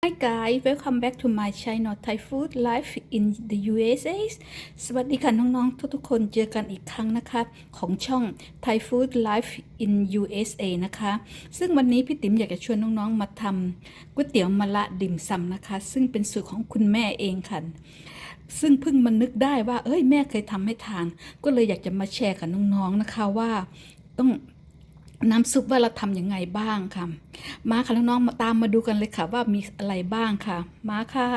Hi guys, welcome back to my channel Thai Food Life in the USA สวัสดีค่ะน้องๆทุกๆคนเจอกันอีกครั้งนะคะของช่อง Thai Food Life in USA นะคะซึ่งวันนี้พี่ติ๋มอยากจะชวนน้องๆมาทำก๋วยเตี๋ยวมะระดิ่มซำนะคะซึ่งเป็นสูตรของคุณแม่เองค่ะซึ่งเพิ่งมานึกได้ว่าแม่เคยทำให้ทานก็เลยอยากจะมาแชร์กับน้องๆนะคะว่าต้องน้ำซุปว่าเราทำยังไงบ้างค่ะมาค่ะน้องๆมาตามมาดูกันเลยค่ะว่ามีอะไรบ้างค่ะมาค่ะ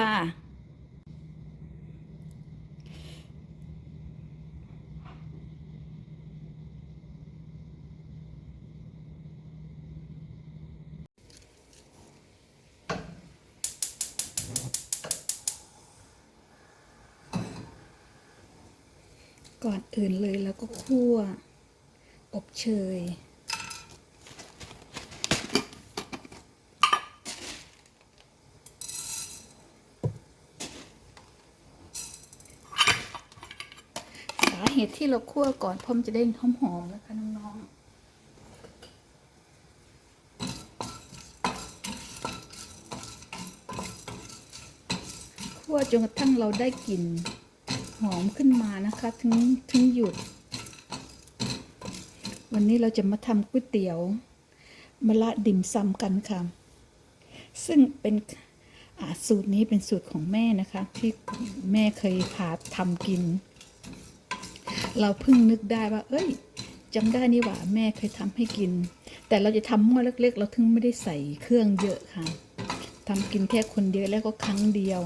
ก่อนอื่นเลยแล้วก็คั่วอบเชยสาเหตุที่เราคั่วก่อนเพราะมันจะได้หอมๆนะคะน้องๆคั่วจนกระทั่งเราได้กลิ่นหอมขึ้นมานะคะถึงหยุดวันนี้เราจะมาทำก๋วยเตี๋ยวมะระดิ่มซำกันค่ะซึ่งเป็นสูตรนี้เป็นสูตรของแม่นะคะที่แม่เคยพาทำกินเราเพิ่งนึกได้ว่าจำได้นี่หว่าแม่เคยทำให้กินแต่เราจะทำหม้อเล็กๆเราถึงไม่ได้ใส่เครื่องเยอะค่ะทำกินแค่คนเดียวแล้วก็ครั้งเดียว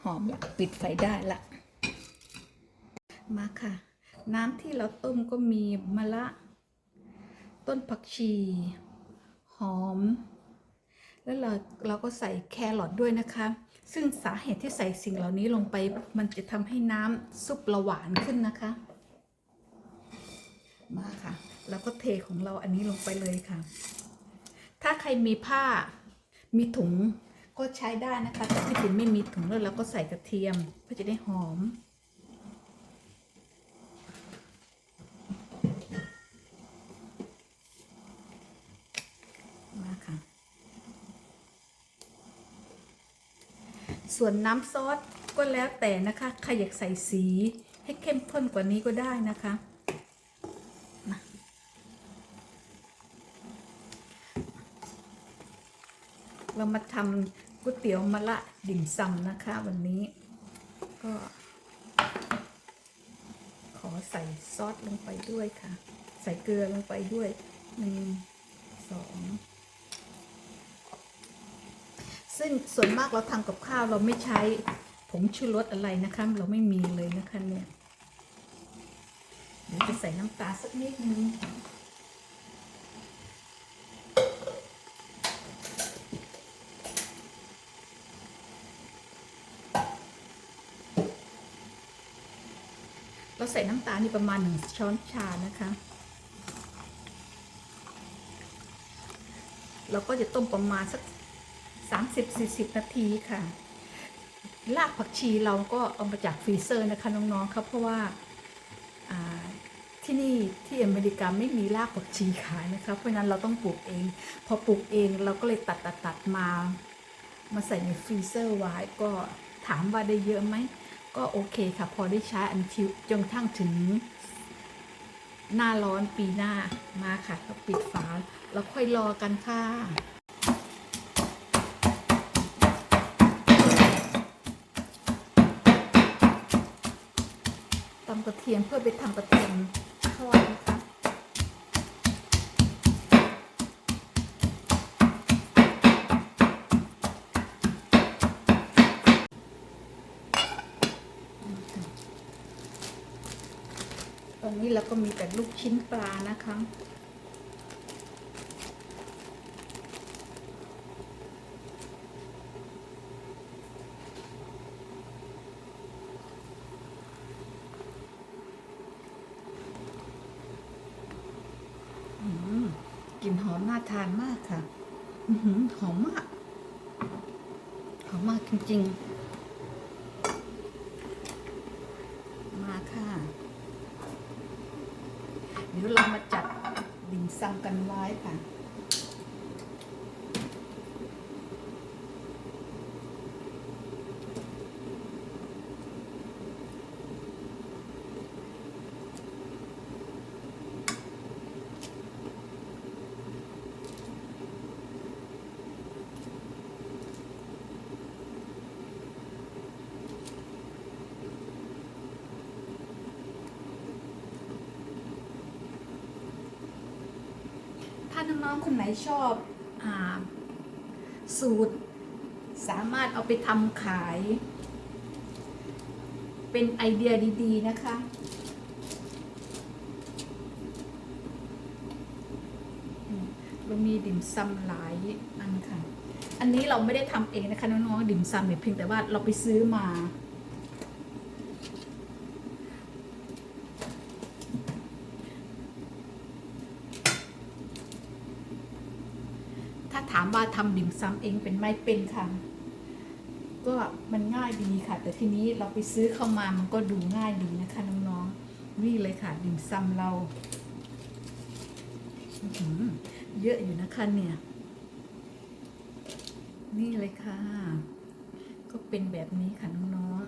หอมละปิดไฟได้ละมาค่ะน้ำที่เราต้มก็มีมะระต้นผักชีหอมแล้วเราก็ใส่แครอทด้วยนะคะซึ่งสาเหตุที่ใส่สิ่งเหล่านี้ลงไปมันจะทำให้น้ำซุปเราหวานขึ้นนะคะมาค่ะแล้วก็เทของเราอันนี้ลงไปเลยค่ะถ้าใครมีผ้ามีถุงก็ใช้ได้นะคะแต่ที่ติ๋มไม่มีถุงแล้วเราก็ใส่กระเทียมเพื่อจะได้หอมมาค่ะส่วนน้ำซอสก็แล้วแต่นะคะใครอยากใส่สีให้เข้มข้นกว่านี้ก็ได้นะคะเรามาทำก๋วยเตี๋ยวมะระดิ่มซำนะคะวันนี้ก็ขอใส่ซอสลงไปด้วยค่ะใส่เกลือลงไปด้วย1 2ซึ่งส่วนมากเราทำกับข้าวเราไม่ใช้ผงชูรสอะไรนะคะเราไม่มีเลยนะคะเนี่ยเดี๋ยวจะใส่น้ำตาลสักนิดนึงเราใส่น้ำตาลนี่ประมาณ1 ช้อนชานะคะเราก็จะต้มประมาณสัก30-40 นาทีค่ะรากผักชีเราก็เอามาจากฟรีเซอร์นะคะน้องๆครับเพราะว่าที่นี่ที่อเมริกาไม่มีรากผักชีขายนะคะเพราะนั้นเราต้องปลูกเองพอปลูกเองเราก็เลยตัดมาใส่ในฟรีเซอร์ไว้ก็ถามว่าได้เยอะไหมก็โอเคค่ะพอได้ใช้อันทิวจนทั้งถึงหน้าร้อนปีหน้ามาค่ะก็ปิดฝาแล้วค่อยรอกันค่ะตำกระเทียมเพื่อไปทำกระเทียมทอดนะคะตอนนี้เราก็มีแต่ลูกชิ้นปลานะคะกลิ่นหอมน่าทานมากค่ะหอมมากหอมมากจริงๆมาค่ะ เดี๋ยวเรามาจัดดิ่มซำกันไว้ค่ะถ้าน้องๆคนไหนชอบสูตรสามารถเอาไปทำขายเป็นไอเดียดีๆนะคะเรามีดิ่มซำหลายอันค่ะอันนี้เราไม่ได้ทำเองนะคะน้องๆดิ่มซำเนี่ยเพียงแต่ว่าเราไปซื้อมาถ้าถามว่าทำดิ่มซำเองเป็นไม่เป็นค่ะก็มันง่ายดีค่ะแต่ทีนี้เราไปซื้อเข้ามามันก็ดูง่ายดีนะคะน้องๆนี่เลยค่ะดิ่มซำเราเยอะอยู่นะคะเนี่ยนี่เลยค่ะก็เป็นแบบนี้ค่ะน้อง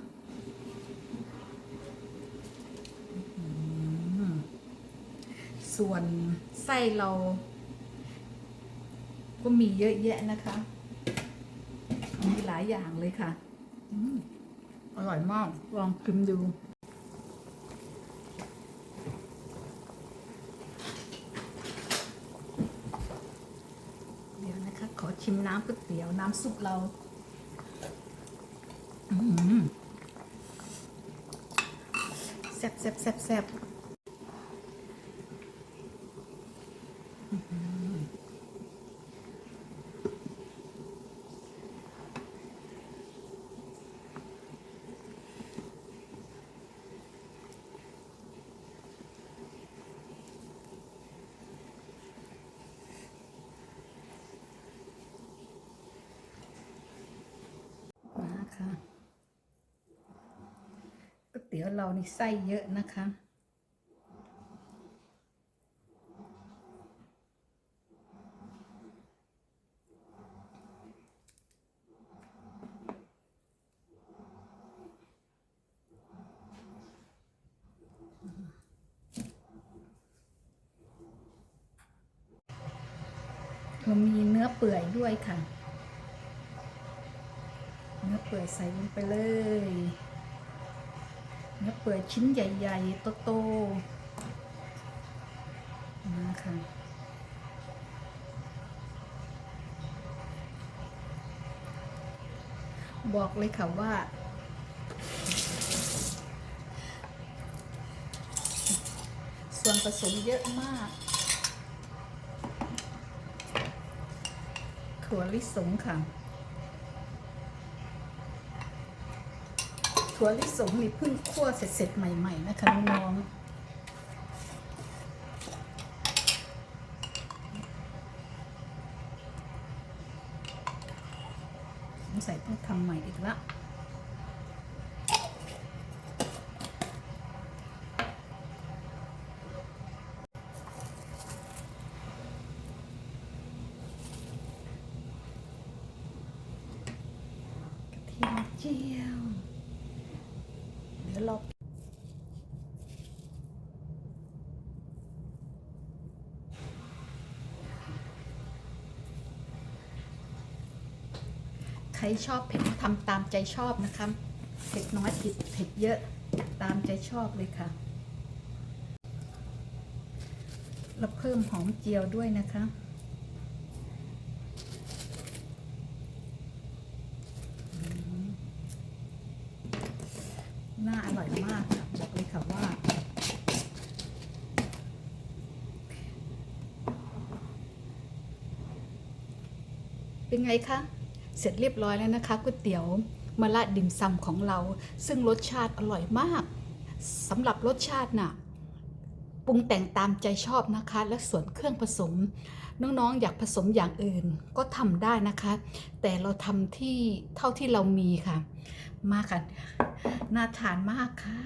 ๆส่วนไส้เราก็มีเยอะแยะนะคะมีหลายอย่างเลยค่ะอร่อยมากลองชิมดูเดี๋ยวนะคะขอชิมน้ำก๋วยเตี๋ยวน้ำซุปเราแซ่บแซ่บแซ่บแซ่บมาค่ะก๋วยเตี๋ยวเรานี่ไส้เยอะนะคะเรามีเนื้อเปื่อยด้วยค่ะเนื้อเปื่อยใส่ลงไปเลยเนื้อเปื่อยชิ้นใหญ่ๆโตๆนะคะบอกเลยค่ะว่าส่วนผสมเยอะมากถั่วลิสงค่ะถั่วลิสงนี่เพิ่งคั่วเสร็จๆใหม่ๆนะคะน้องๆสงสัยต้องทำใหม่อีกละกระเทียมเจียวเดี๋ยวเราใครชอบเผ็ดทำตามใจชอบนะคะเผ็ดน้อยเผ็ดเยอะตามใจชอบเลยค่ะแล้วเพิ่มหอมเจียวด้วยนะคะน่าอร่อยมากค่ะบอกเลยค่ะว่าเป็นไงคะเสร็จเรียบร้อยแล้วนะคะก๋วยเตี๋ยวมะระดิ่มซำของเราซึ่งรสชาติอร่อยมากสำหรับรสชาติน่ะปรุงแต่งตามใจชอบนะคะและส่วนเครื่องผสมน้องๆอยากผสมอย่างอื่นก็ทำได้นะคะแต่เราทำที่เท่าที่เรามีค่ะมาค่ะน่าทานมากค่ะ